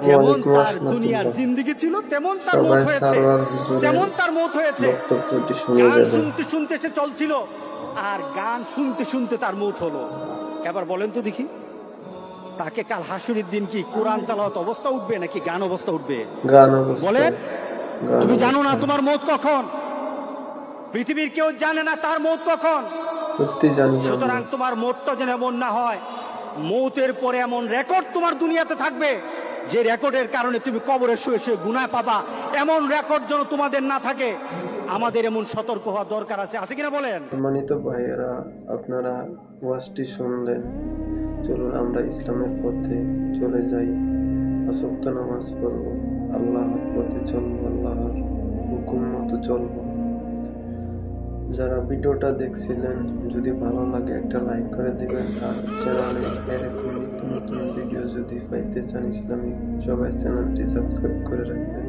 যেমন ওয়ালাইকুম তার দুনিয়ার রহমতুল্লাহ। জিন্দেগি ছিল তেমন তার সবাই মৌত হয়েছে, সারওয়ার হুজুরের তেমন তার মৌত হয়েছে। বক্তব্যটি শুনে গান যাবেন। শুনতে শুনতে সে চলছিল, আর গান শুনতে শুনতে তার মৌত হলো। এবার বলেন তো দেখি, তাকে কাল হাসুরের দিন কি কোরআন তেলাওয়াত অবস্থা উঠবে নাকি গান অবস্থা উঠবে? গান বলেন, অবস্থায়, গান তুমি জানো না অবস্থায়। তোমার মৌত কখন? পৃথিবীর কেউ জানে না তার মৌত কখন। সত্যি জানি না সুতরাং আমরা। তোমার মৌতটা যেন এমন না হয়, মৌতের পরে এমন রেকর্ড তোমার দুনিয়াতে থাকবে যে রেকর্ডের কারণে তুমি কবরে শুয়ে শুয়ে গুনাহ পাবা। এমন রেকর্ড যেন তোমাদের না থাকে। আমাদের এমন সতর্ক হওয়া দরকার আছে, আছে কিনা বলেন? সম্মানিত ভাইয়েরা, আপনারা ওয়াজটি শুনলেন। চলুন আমরা ইসলামের পথে চলে যাই। ৫ ওয়াক্ত নামাজ পড়ব, আল্লাহর পথে চলবো, আল্লাহর হুকুম মতো চলবো। যারা ভিডিওটা দেখছিলেন, যদি ভালো লাগে একটা লাইক করে দিবেন, আর চ্যানেলে এরকম নিত্য নতুন ভিডিও যদি পাইতে চান ইসলামিক, সবাই চ্যানেলটি সাবস্ক্রাইব করে রাখবেন।